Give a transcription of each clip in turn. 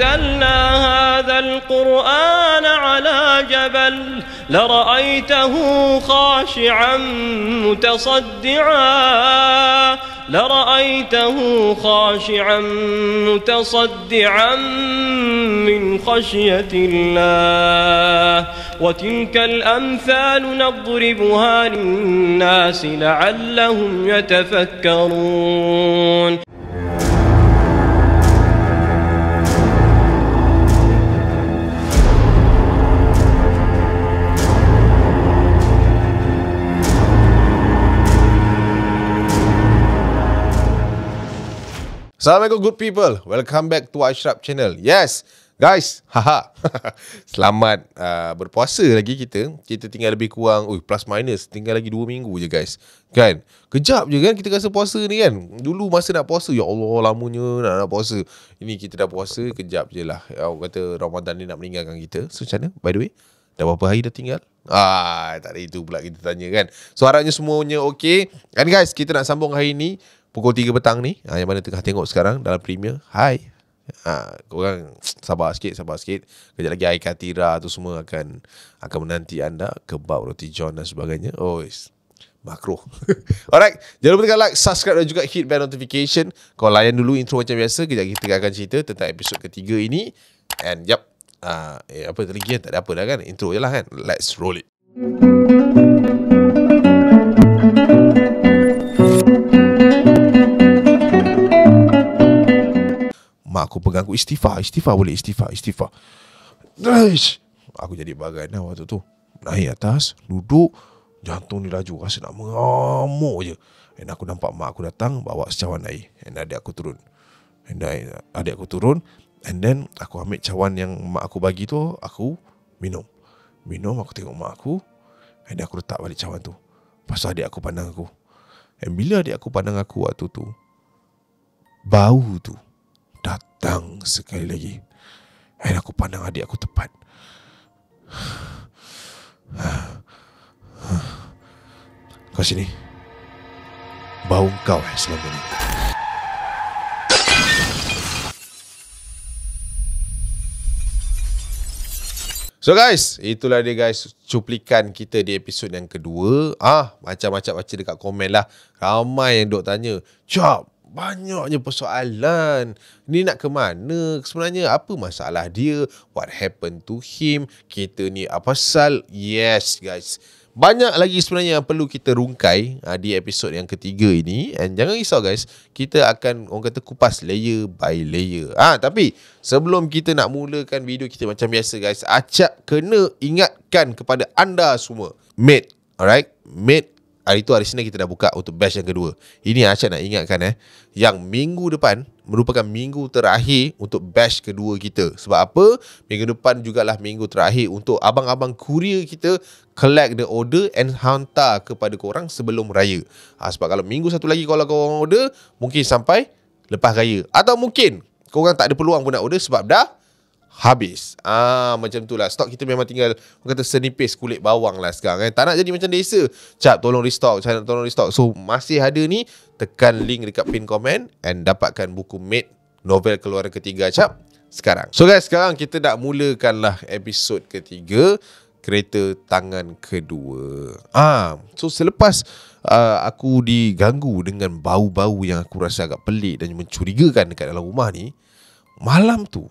نزلنا هذا القرآن على جبل لرأيته خاشعا متصدعا من خشية الله وتلك الأمثال نضربها للناس لعلهم يتفكرون. Assalamualaikum good people. Welcome back to Ashraf channel. Yes, guys. Haha. Selamat berpuasa lagi kita. Kita tinggal lebih kurang plus minus tinggal lagi 2 minggu je guys. Kan? Kejap je kan kita rasa puasa ni kan. Dulu masa nak puasa, ya Allah lamanya nak puasa. Ini kita dah puasa kejap je lah. Orang kata Ramadan ni nak meninggalkan kita. So macam mana? By the way, dah berapa hari dah tinggal? Tak ada itu pula kita tanya kan. So harapnya semuanya okey. And guys, kita nak sambung hari ni pukul 3 petang ni, yang mana tengah tengok sekarang dalam Premier. Hai. Korang sabar sikit. Kejap lagi Aika Tira tu semua akan menanti anda. Kebab, roti john dan sebagainya. Makro. Alright, jangan lupa tekan like, subscribe dan juga hit bell notification. Kau layan dulu intro macam biasa. Kejap kita akan cerita tentang episod ketiga ini. And apa lagi kan? Tak ada apa dah kan. Intro je lah kan. Let's roll it. Mak aku pegang aku, istighfar boleh, istighfar. Aku jadi bagan lah waktu tu. Naik atas, duduk, jantung ni laju, rasa nak mengamuk je. Dan aku nampak mak aku datang, bawa secawan air. Dan adik aku turun. And then aku ambil cawan yang mak aku bagi tu, aku minum, aku tengok mak aku. Dan aku letak balik cawan tu. Lepas tu adik aku pandang aku. Dan bila adik aku pandang aku waktu tu, bau tu datang sekali lagi. Dan aku pandang adik aku tepat. Kau sini. Bau kau selama ni. So guys, itulah dia guys, cuplikan kita di episod yang kedua. Macam-macam baca dekat komen lah. Ramai yang duk tanya, Chop, banyaknya persoalan. Ni nak ke mana? Sebenarnya apa masalah dia? What happened to him? Kita ni apa pasal? Yes guys, banyak lagi sebenarnya yang perlu kita rungkai di episod yang ketiga ini. And jangan risau guys, kita akan orang kata kupas layer by layer. Tapi sebelum kita nak mulakan video kita macam biasa guys, Acap kena ingatkan kepada anda semua, mate, alright, mate, hari tu hari Senin kita dah buka untuk batch yang kedua. Ini Acap nak ingatkan yang minggu depan merupakan minggu terakhir untuk batch kedua kita. Sebab apa? Minggu depan jugalah minggu terakhir untuk abang-abang kurier kita collect the order and hantar kepada korang sebelum raya. Sebab kalau minggu satu lagi kalau korang order, mungkin sampai lepas raya. Atau mungkin korang tak ada peluang pun nak order sebab dah habis. Macam tu lah. Stok kita memang tinggal, orang kata senipis kulit bawang lah sekarang. Tak nak jadi macam desa. Cap, tolong restock. So, masih ada ni. Tekan link dekat pin komen and dapatkan buku Mate, novel keluaran ketiga Cap sekarang. So guys, sekarang kita nak mulakan lah episod ketiga, Kereta Tangan Kedua. So selepas aku diganggu dengan bau-bau yang aku rasa agak pelik dan mencurigakan dekat dalam rumah ni, malam tu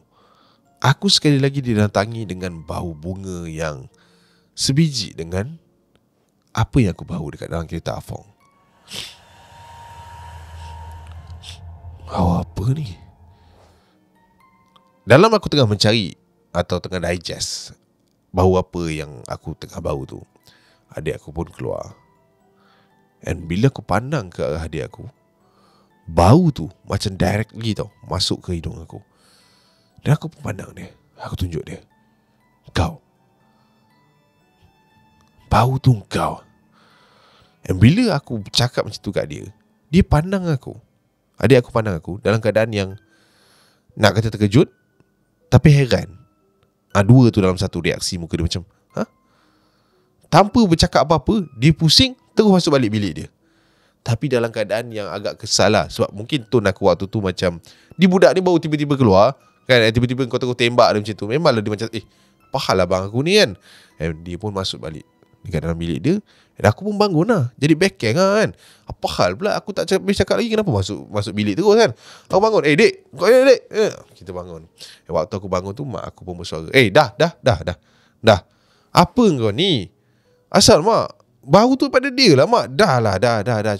aku sekali lagi didatangi dengan bau bunga yang sebiji dengan apa yang aku bau dekat dalam kereta Afong. Bau apa ni? Dalam aku tengah mencari atau tengah digest bau apa yang aku tengah bau tu, adik aku pun keluar. And bila aku pandang ke arah adik aku, bau tu macam directly tau masuk ke hidung aku. Dan aku pun pandang dia. Aku tunjuk dia, kau, bau tu kau. And bila aku cakap macam tu kat dia, dia pandang aku, adik aku pandang aku dalam keadaan yang nak kata terkejut tapi heran. Dua tu dalam satu reaksi muka dia macam tanpa bercakap apa-apa, dia pusing terus masuk balik bilik dia. Tapi dalam keadaan yang agak kesal lah. Sebab mungkin tone aku waktu tu macam, ni budak ni baru tiba-tiba keluar Kan tiba-tiba kau terus tembak dia macam tu. Memanglah dia macam apa hal abang aku ni kan. Dia pun masuk balik dekat dalam bilik dia. Dan aku pun bangun lah. Jadi backhand lah kan. Apa hal pula aku tak cakap lagi. Kenapa masuk bilik terus kan. Aku bangun. Dek. Kau ni dek. Kita bangun. Waktu aku bangun tu mak aku pun bersuara. Dah. Apa kau ni? Asal mak. Bau tu pada dia lah mak. Dah.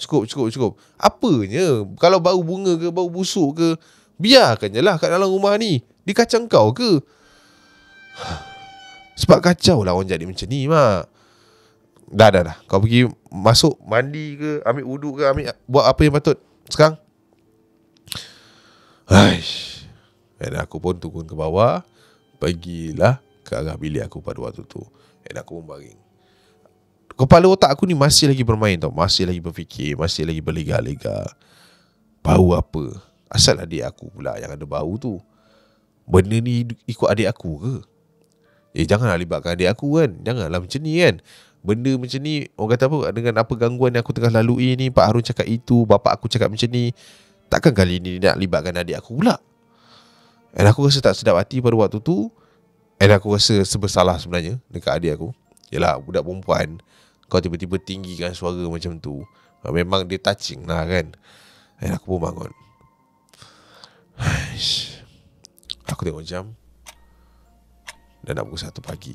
Cukup. Apanya? Kalau bau bunga ke, bau busuk ke, biarkan je lah kat dalam rumah ni. Dia kacang kau ke? Sebab kacau lah orang jadi macam ni mak. Dah. Kau pergi masuk mandi ke, ambil wuduk ke, buat apa yang patut sekarang. Dan aku pun turun ke bawah. Pergilah ke arah bilik aku pada waktu tu. Dan aku pun baring. Kepala otak aku ni masih lagi bermain tau. Masih lagi berfikir. Masih lagi berlega-lega. Bau apa? Asal adik aku pula yang ada bau tu. Benda ni ikut adik aku ke? Janganlah libatkan adik aku kan. Janganlah macam ni kan. Benda macam ni, orang kata apa, dengan apa gangguan yang aku tengah lalui ni, Pak Harun cakap itu, bapak aku cakap macam ni, takkan kali ni nak libatkan adik aku pula. Dan aku rasa tak sedap hati pada waktu tu. Dan aku rasa sebersalah sebenarnya dekat adik aku. Yelah, budak perempuan, kau tiba-tiba tinggikan suara macam tu, memang dia touching lah kan. Dan aku pun bangun. Aku tengok jam. Dan nak pukul 1 pagi.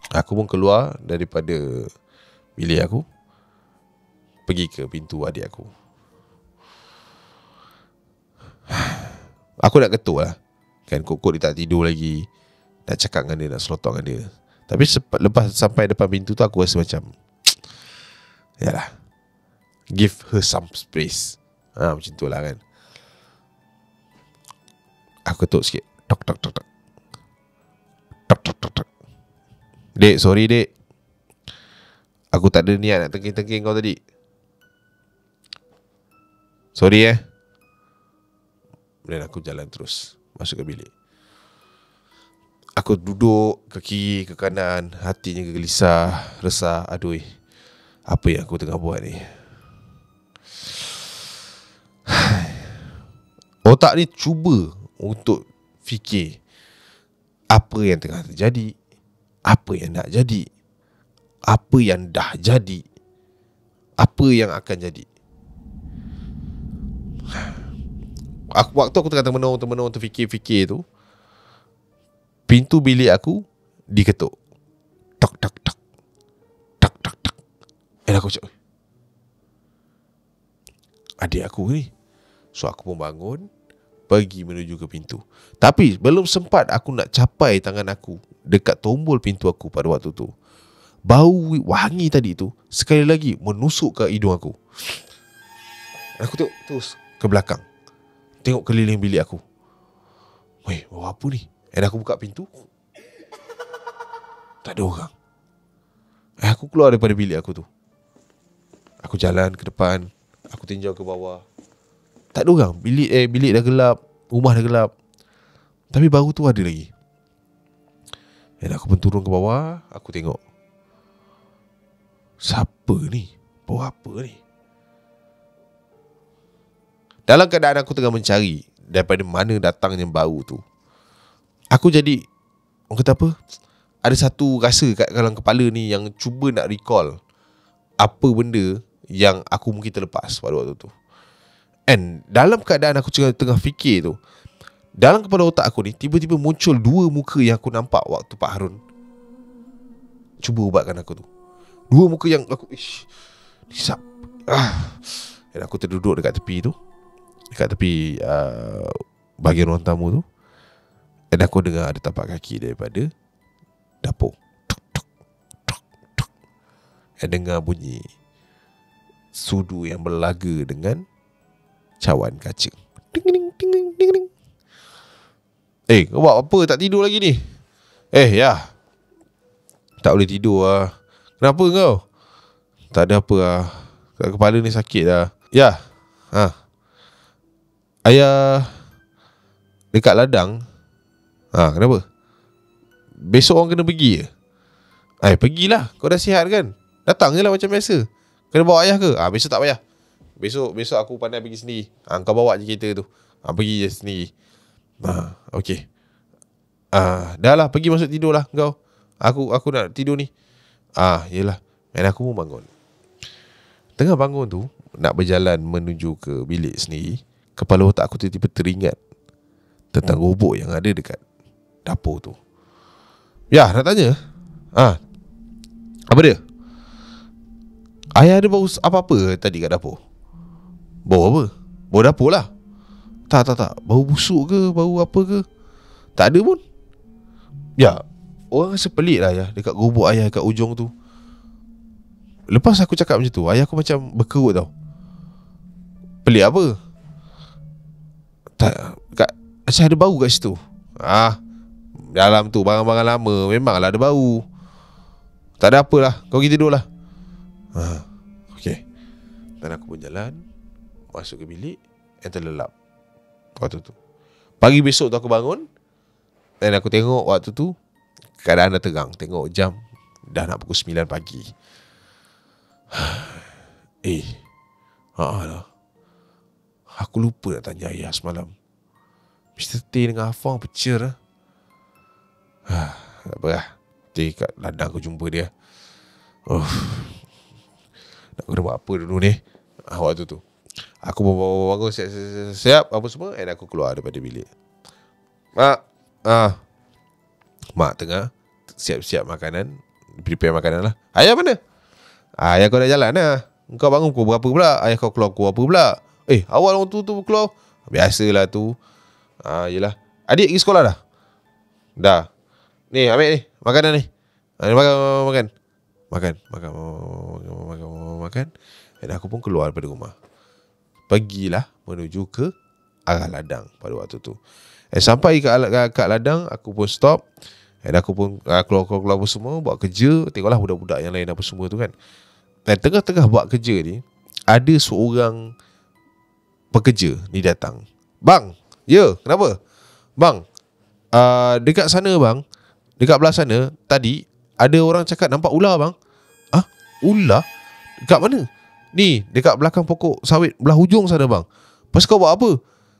Aku pun keluar daripada bilik aku, pergi ke pintu adik aku. Aku nak ketuk lah. Kan kok dia tak tidur lagi. Nak cakap dengan dia, nak selotong dengan dia. Tapi lepas sampai depan pintu tu, aku rasa macam yalah, give her some space. Macam tu lah kan. Aku ketuk sikit. Tok. Dek, sorry dek. Aku tak ada niat nak tengking-tengking kau tadi. Sorry Dan aku jalan terus masuk ke bilik. Aku duduk ke kiri, ke kanan, hatinya gelisah, resah. Aduh, apa yang aku tengah buat ni? Otak ni cuba untuk fikir apa yang tengah terjadi, apa yang nak jadi, apa yang dah jadi, apa yang akan jadi. Waktu aku tengah termenung terfikir-fikir tu, pintu bilik aku diketuk. Tok. Dan aku cakap, adik aku ni. So aku pun bangun, pergi menuju ke pintu. Tapi belum sempat aku nak capai tangan aku dekat tombol pintu aku pada waktu tu, bau wangi tadi tu sekali lagi menusuk ke hidung aku. Aku tengok terus ke belakang, tengok keliling bilik aku. Weh, bau apa ni? Dan aku buka pintu, tak ada orang. Aku keluar daripada bilik aku tu. Aku jalan ke depan, aku tinjau ke bawah. Tak ada orang. Bilik dah gelap, rumah dah gelap. Tapi bau tu ada lagi. Dan aku pun turun ke bawah, aku tengok. Siapa ni? Bau apa ni? Dalam keadaan aku tengah mencari daripada mana datangnya bau tu, aku jadi, orang kata apa, ada satu rasa kat dalam kepala ni yang cuba nak recall apa benda yang aku mungkin terlepas pada waktu tu. And dalam keadaan aku tengah fikir tu, dalam kepala otak aku ni tiba-tiba muncul dua muka yang aku nampak waktu Pak Harun cuba ubatkan aku tu. Dua muka yang aku nisap. Dan aku terduduk dekat tepi tu, dekat tepi bahagian ruang tamu tu. Dan aku dengar ada tapak kaki daripada dapur. Tuk, tuk, tuk, tuk. Dan dengar bunyi sudu yang berlaga dengan cawan kaca. Ding ding ding ding ding ding. Kau buat apa? Tak tidur lagi ni? Ya. Tak boleh tidur lah. Kenapa kau? Tak ada apa lah. Kepala ni sakit lah. Ya. Ayah dekat ladang. Kenapa? Besok orang kena pergi ke? Pergilah. Kau dah sihat kan? Datang je lah macam biasa. Kena bawa ayah ke? Besok tak payah. Besok aku pandai pergi sendiri. Kau bawa je kereta tu. Pergi je sendiri. Okay. Dah lah, pergi masuk tidur lah kau. Aku nak tidur ni. Yelah. And aku pun bangun. Tengah bangun tu, nak berjalan menuju ke bilik sendiri, kepala otak aku tiba-tiba teringat tentang robot yang ada dekat dapur tu. Ya, nak tanya. Apa dia? Ayah ada bau apa-apa tadi kat dapur? Bau apa? Bau dapur lah. Tak. Bau busuk ke? Bau apa ke? Tak ada pun. Ya, orang rasa pelik lah ya, dekat gubuk ayah kat ujung tu. Lepas aku cakap macam tu, ayah aku macam berkerut tau. Pelik apa? Tak, macam ada bau kat situ. Dalam tu barang-barang lama, memanglah ada bau. Tak ada apalah, kau pergi tidur lah. Okay. Dan aku pun jalan masuk ke bilik and terlelap waktu tu. Pagi besok tu aku bangun dan aku tengok waktu tu keadaan dah terang. Tengok jam dah nak pukul 9 pagi. Lah. Aku lupa nak tanya ayah semalam. Mr. T dengan Afang pecah lah. Tak apa lah. Nanti kat ladang aku jumpa dia. Nak kena buat apa dulu ni. Waktu tu aku bangun siap apa semua, and aku keluar daripada bilik. Mak tengah siap-siap makanan, prepare makanan lah. Ayah mana? Ayah kau dah jalan lah. Kau bangun pukul berapa pula? Ayah kau keluar pukul berapa pula? Awal waktu tu keluar. Biasalah tu. Yelah. Adik pergi sekolah dah? Dah. Ni ambil ni makanan ni. Makan. Dan aku pun keluar daripada rumah. Pergilah menuju ke arah ladang pada waktu tu. Sampai kat ladang, aku pun stop. Dan aku pun keluar apa semua, buat kerja. Tengoklah budak-budak yang lain apa semua tu kan. Dan tengah-tengah buat kerja ni, ada seorang pekerja ni datang. Bang, ya, kenapa? Bang, dekat sana bang, dekat belah sana, tadi ada orang cakap nampak ular bang. Ular? Dekat mana? Ni, dekat belakang pokok sawit belah hujung sana bang. Lepas kau buat apa?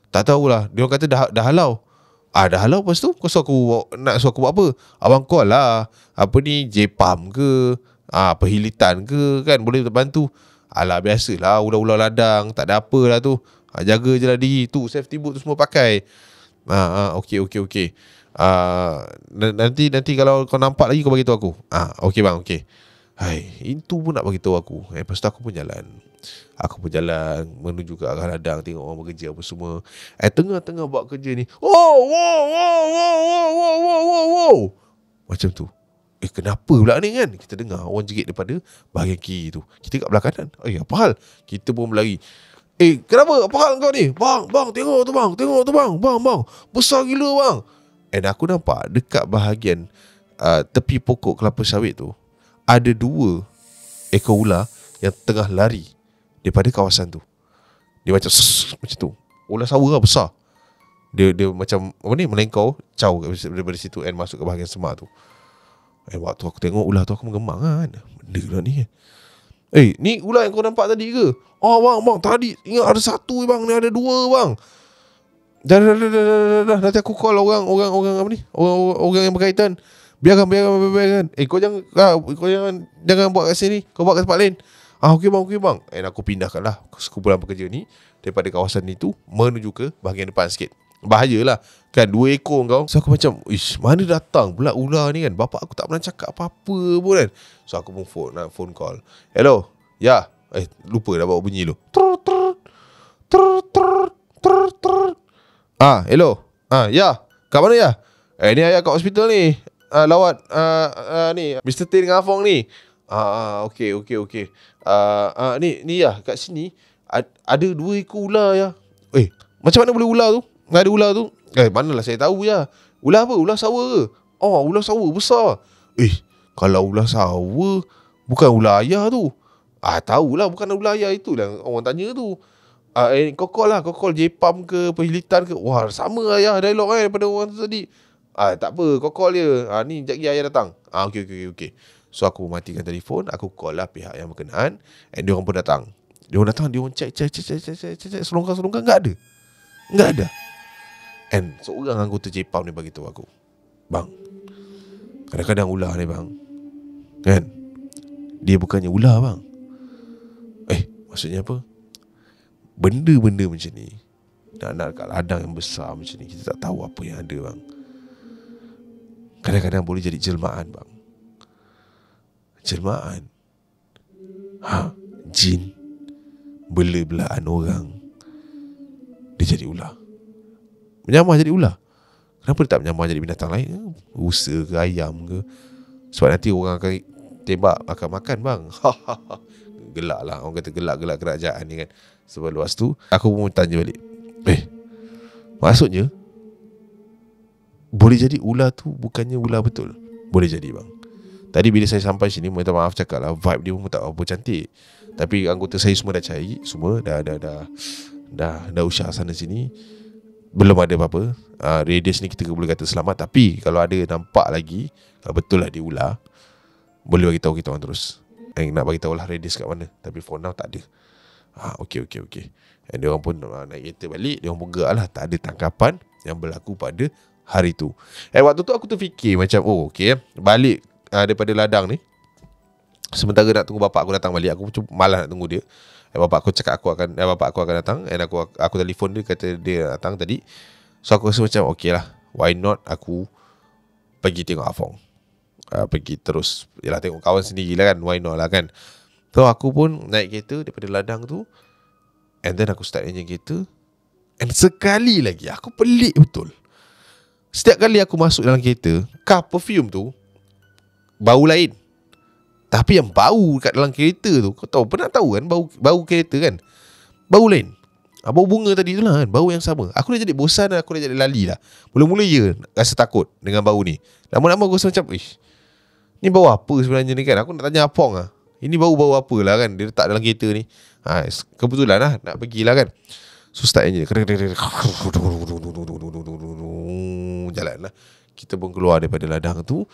Tak tahulah. Dia orang kata dah halau. Dah halau, lepas tu kau suruh aku buat apa? Abang call lah. Apa ni, J-Pump ke? Perhilitan ke? Kan boleh terbantu. Alah, biasalah, ular-ular ladang. Tak ada apa lah tu. Jaga je lah diri. Tu, safety boot tu semua pakai. Okay. Nanti kalau kau nampak lagi, kau bagi tahu aku. Okay bang, okay. Itu pun nak bagi tahu aku. Lepas tu aku pun jalan menuju ke arah ladang, tengok orang bekerja apa semua. Tengah-tengah buat kerja ni, wow, macam tu. Kenapa pula ni kan? Kita dengar orang jerit daripada bahagian kiri tu. Kita kat belah kanan. Apa hal? Kita pun berlari. Kenapa? Apa hal kau ni? Bang, tengok tu bang. Bang, besar gila bang. Aku nampak dekat bahagian tepi pokok kelapa sawit tu, ada 2 ekor ular yang tengah lari daripada kawasan tu. Dia macam tu. Ular sawa lah, besar. Dia macam apa ni, melengkau caw daripada situ and masuk ke bahagian semak tu. Waktu aku tengok ular tu, aku mengemang kan. Benda lah ni. Ni ular yang kau nampak tadi ke? Bang, tadi ingat ada 1 bang, ni ada 2 bang. Dah. Nanti aku call orang apa ni? Orang yang berkaitan. Biarkan. Kau jangan buat kat sini. Kau buat kat tempat lain. Okay bang. Aku pindahkanlah sekumpulan pekerja ni daripada kawasan itu menuju ke bahagian depan sikit. Bahayalah kan, 2 ekor kau. So aku macam, mana datang pula ular ni kan? Bapak aku tak pernah cakap apa-apa pun kan. So aku pun phone call. Hello. Ya. Lupa dah bawa bunyi lu. Hello. Ya. Kat mana ya? Ni ayah kat hospital ni. Lawat ni Mr. T dengan Afong ni. Okay. Ni ya, kat sini ada 2 ekor ular ya. Macam mana boleh ular tu? Ada ular tu? Manalah saya tahu ya. Ular apa? Ular sawa ke? Ular sawa besar. Kalau ular sawa, bukan ular ayah tu. Tahulah bukan ular ayah, itulah orang tanya tu. Kau call J-Pump ke Perhilitan ke? Wah, sama ayah dialog daripada orang tu tadi. Tak apa, kau call dia. Ni sekejap lagi ayah datang. Okay. So aku matikan telefon, aku call lah pihak yang berkenaan, and dia orang pun datang. Dia orang cek selongkang enggak ada. And seorang anggota J-Pump ni bagi tahu aku, Bang, kadang-kadang ular ni bang, kan, dia bukannya ular bang. Maksudnya apa? Benda-benda macam ni nak kat ladang yang besar macam ni, kita tak tahu apa yang ada bang. Kadang-kadang boleh jadi jelmaan bang. Jelmaan, jin, bela-belaan orang, dia jadi ular, menyamar jadi ular. Kenapa dia tak menyamar jadi binatang lain? Rusa ke ayam ke? Sebab nanti orang akan tembak makan-makan bang. Gelak lah, orang kata gelak-gelak kerajaan ni kan. Sebab lepas tu aku pun tanya balik, maksudnya boleh jadi ular tu bukannya ular betul? Boleh jadi bang. Tadi bila saya sampai sini, minta maaf cakap lah, vibe dia pun tak apa cantik. Tapi anggota saya semua dah cari, semua dah usah sana sini, belum ada apa-apa. Radius ni kita boleh kata selamat. Tapi kalau ada nampak lagi, kalau betul lah dia ular, boleh bagi tahu kita orang terus. Nak bagi tahu lah radius kat mana. Tapi for now tak ada. Okay. And dia orang pun naik kereta balik, dia orang pun gerak lah, tak ada tangkapan yang berlaku pada hari tu. Waktu tu aku terfikir macam, balik daripada ladang ni, sementara nak tunggu bapak aku datang balik, aku malas nak tunggu dia. Bapak aku cakap bapak aku akan datang, and aku telefon dia, kata dia datang tadi. So aku rasa macam okay lah, why not aku pergi tengok Afong. Pergi terus, yalah, tengok kawan sendiri lah kan, why not lah kan. So aku pun naik kereta daripada ladang tu, and then aku start engine kereta. And sekali lagi aku pelik betul, setiap kali aku masuk dalam kereta, car perfume tu bau lain. Tapi yang bau kat dalam kereta tu, kau tahu, pernah tahu kan bau kereta kan, bau lain. Bau bunga tadi tu lah kan, bau yang sama. Aku dah jadi bosan, aku dah jadi lali lah. Mula-mula rasa takut dengan bau ni. Lama-lama aku rasa macam, ni bau apa sebenarnya ni kan. Aku nak tanya Apong lah, ini bau apa lah kan, dia letak dalam kereta ni. Kebetulan lah nak pergi lah kan. So start engine, jalan lah. Kita pun keluar daripada ladang tu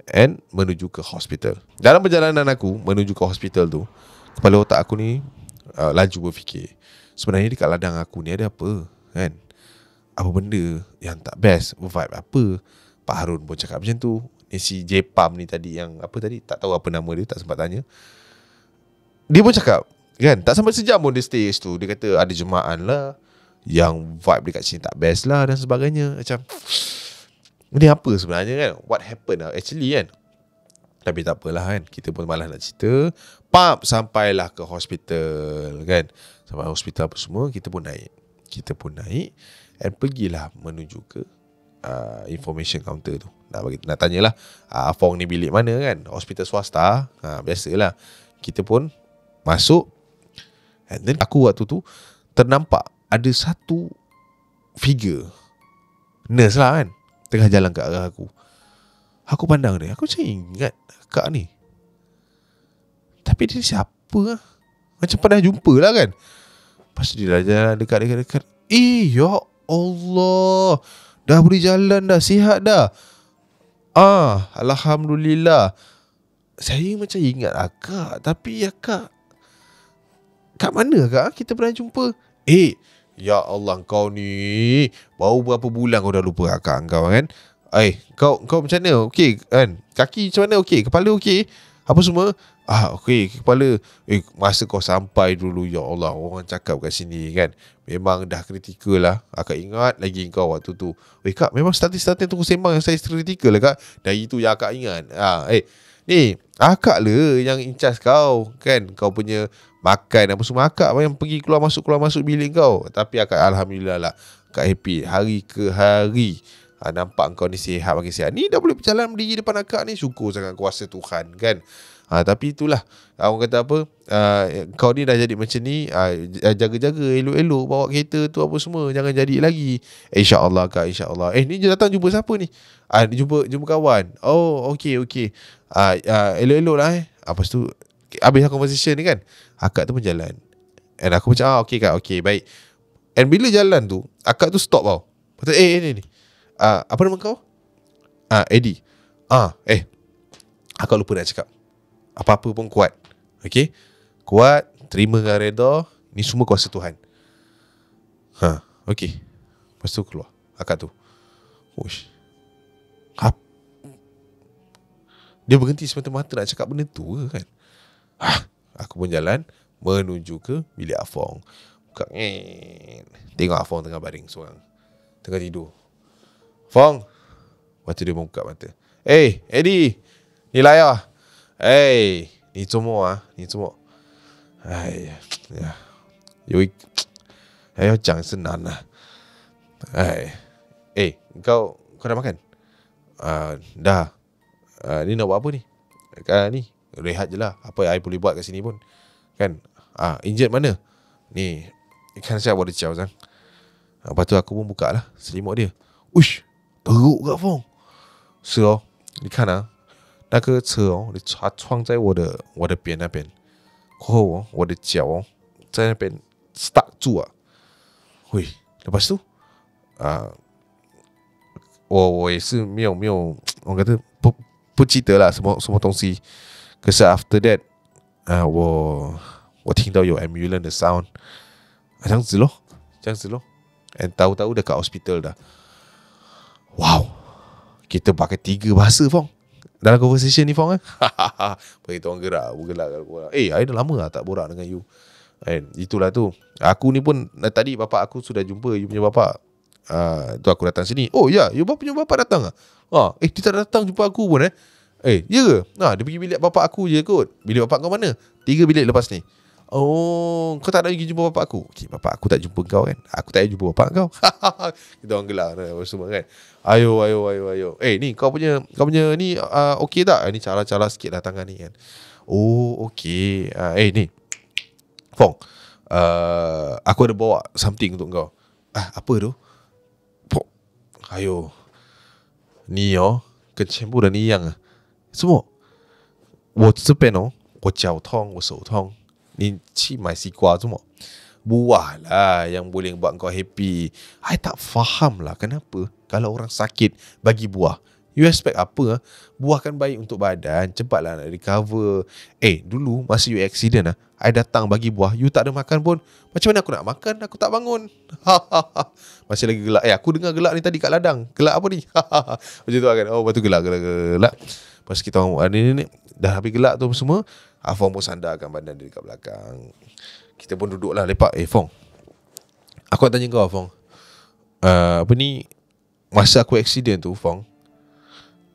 and menuju ke hospital. Dalam perjalanan aku menuju ke hospital tu, kepala otak aku ni laju berfikir, sebenarnya dekat ladang aku ni ada apa kan? Apa benda yang tak best, vibe apa? Pak Harun pun cakap macam tu. Si J-Pam ni tadi, yang apa tadi, tak tahu apa nama dia, tak sempat tanya. Dia pun cakap kan, tak sampai sejam pun dia stay tu. Dia kata ada jemaah lah, yang vibe dekat sini tak best lah dan sebagainya. Macam, ini apa sebenarnya kan? What happened lah actually kan? Tapi tak apalah kan, kita pun malas nak cerita. Sampailah ke hospital kan. Sampai hospital apa semua, kita pun naik and pergilah menuju ke information counter tu. Nak tanyalah, Afong ni bilik mana kan? Hospital swasta. Biasalah. Kita pun masuk, and then aku waktu tu ternampak ada satu figure, nurse lah kan, tengah jalan ke arah aku. Aku pandang dia, aku macam ingat kak ni, tapi dia siapa lah? Macam pernah jumpa lah kan. Lepas tu dia dah jalan dekat. Ya Allah, dah boleh jalan dah, sihat dah. Alhamdulillah. Saya macam ingat akak, tapi akak kat mana kak? Kita pernah jumpa. Ya Allah, kau ni baru berapa bulan kau dah lupa akak kau kan? Kau macam mana? Okey kan? Kaki macam mana? Okey, kepala okey? Apa semua? Okey, kepala. Masa kau sampai dulu, ya Allah, orang cakap kat sini kan, memang dah kritikal lah. Akak ingat lagi kau waktu tu. Kak, memang starting tu sembang yang saya kritikal lah kak. Dari itu yang akak ingat. Ni akak lah yang in charge kau kan, kau punya makan apa semua, akak yang pergi keluar masuk bilik kau. Tapi akak alhamdulillah lah, akak happy hari ke hari. Nampak kau ni sihat, makin sihat. Ni dah boleh berjalan berdiri depan akak ni, syukur sangat kuasa Tuhan kan. Tapi itulah, orang kata apa, kau ni dah jadi macam ni, jaga-jaga, elok-elok bawa kereta tu apa semua, jangan jadi lagi. InsyaAllah kak, insyaAllah. Ni je datang jumpa siapa ni? Jumpa kawan. Okey. Elok-elok lah Lepas tu habis conversation ni kan, akak tu pun jalan. And aku macam okey kak, okey baik. And bila jalan tu, akak tu stop tau. Kata ni apa nama kau? Eddie. Akak lupa nak cakap, apa-apa pun kuat. Okay, kuat, terima dengan reda. Ni semua kuasa Tuhan. Okay. Lepas tu keluar akak tu. Apa Dia berhenti semata-mata nak cakap benda tu ke kan. Aku pun jalan menuju ke bilik Afong. Buka tengok Afong tengah baring seorang, tengah tidur. Fong. Lepas tu dia buka mata. Eddie, ni layar. Ni semua ni semua. Ya, jangan senang lah. Kau dah makan? Dah. Ni nak buat apa ni? Ni rehat je lah. Apa yang I boleh buat kat sini pun kan. Injet mana? Ni kan saya buat ciao sang. Lepas tu aku pun buka lah selimut dia. Uish, teruk kat Fong. 是哦，你看啊，那个车哦，它撞在我的边那边，过后哦，我的脚哦在那边 stuck 住啊。喂，lepas tu我也是没有，我觉得不记得了什么东西。可是 after that 我听到有 ambulance 的 sound， 这样子咯。And tahu-tahu dekat hospital dah. Wow, kita pakai 3 bahasa Fong dalam conversation ni Fong. Beritahu orang bergerak. I dah lama lah tak borak dengan you. Itulah tu. Aku ni pun tadi bapak aku sudah jumpa you punya bapak. Tu aku datang sini. Oh ya, you punya bapak datang lah. Dia tak datang jumpa aku pun ya ke? Dia pergi bilik bapak aku je kot. Bilik bapak kau mana? 3 bilik lepas ni. Oh, kau tak nak pergi jumpa bapak aku? Okay, bapak aku tak jumpa kau kan? Aku tak nak jumpa bapak kau. Kita orang gelak semua kan. Ayo. Ni kau punya ni okey tak? Ni cara-cara sikit lah tangan ni kan. Oh, okey. Ni Fong, aku ada bawa something untuk kau. Apa tu? Fong, ayo. Ni跟全部人一样啊。什么？我这边我脚痛，我手痛。你去买西瓜什么？ Buah lah yang boleh buat kau happy. I tak faham lah kenapa kalau orang sakit bagi buah. You expect apa? Buah kan baik untuk badan, cepatlah nak recover. Dulu masa you accident I datang bagi buah, you tak ada makan pun. Macam mana aku nak makan? Aku tak bangun. Masih lagi gelak. Aku dengar gelak ni tadi kat ladang. Gelak apa ni? Macam tu kan. Lepas tu gelak. Pas kita orang ni dah habis gelak tu semua, Afong pun sandarkan badan dia dekat belakang. Kita pun duduklah lepak. Fong, aku nak tanya kau Fong, apa ni, masa aku accident tu Fong,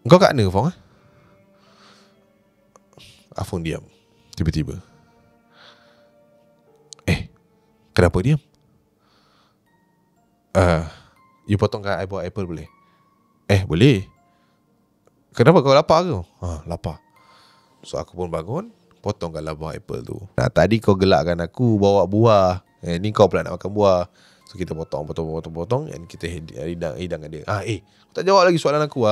kau kat mana Fong? Afong diam tiba-tiba. Kenapa diam? You potongkan I buat apple boleh? Boleh. Kenapa kau lapar ke? Lapar. So aku pun bangun, potongkanlah buah apple tu. Tadi kau gelakkan aku bawa buah. Ni kau pula nak makan buah. So kita potong and kita hidangkan dia. Kau tak jawab lagi soalan aku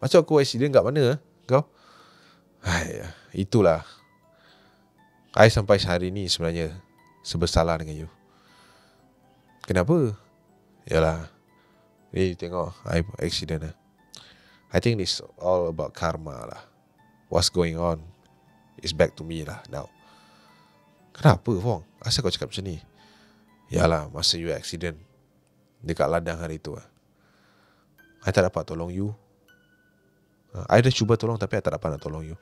Macam aku accident kat mana kau? Itulah. I sampai hari ni sebenarnya sebersalah dengan you. Kenapa? Yalah, ni tengok I accident I think this all about karma lah. What's going on is back to me lah now. Kenapa Fong? Asal kau cakap macam ni? Yalah, masa you accident dekat ladang hari tu I tak dapat tolong you. I dah cuba tolong tapi I tak dapat nak tolong you.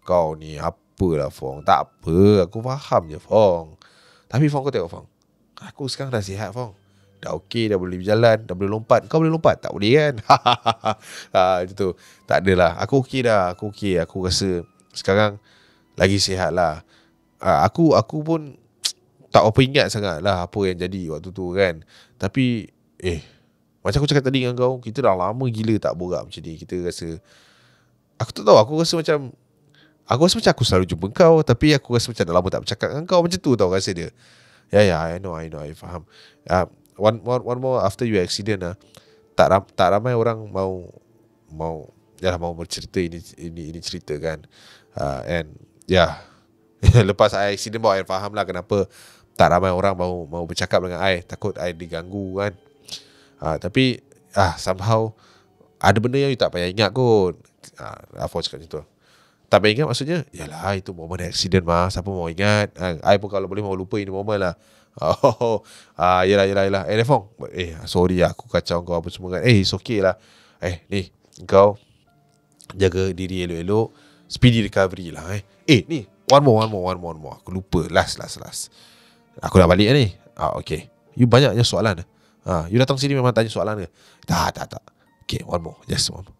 Kau ni apalah Fong. Tak apa, aku faham je Fong. Tapi Fong, kau tengok Fong, aku sekarang dah sihat Fong. Dah okey, dah boleh berjalan, dah boleh lompat. Kau boleh lompat? Tak boleh kan? Itu tu. Tak adalah. Aku okey dah. Aku okey. Aku rasa sekarang lagi sihat lah. Aku pun tak apa ingat sangat lah apa yang jadi waktu tu kan. Tapi macam aku cakap tadi dengan kau, kita dah lama gila tak borak macam ni. Kita rasa, aku tak tahu, aku rasa macam aku selalu jumpa kau, tapi aku rasa macam dah lama tak bercakap dengan kau. Macam tu tau rasa dia. Ya, I know, I faham. One more after you accident tak ramai orang mau bercerita ini cerita kan. And lepas I accident baru I faham lah kenapa tak ramai orang mau bercakap dengan I. Takut I diganggu kan. Tapi somehow ada benda yang you tak payah ingat kot. Afo cakap macam tu. Tak payah ingat maksudnya, yalah itu momen accident mah, siapa mau ingat. I pun kalau boleh mau lupa ini momen lah. Yelah. Fong, sorry aku kacau kau apa semua kan. It's okay lah. Ni kau Jaga diri elok-elok. Speedy recovery lah ni One more. Aku lupa. Last. Aku dah balik ni. Okay. You banyaknya soalan. You datang sini memang tanya soalan ke? Tak. Okay, one more. Just one more.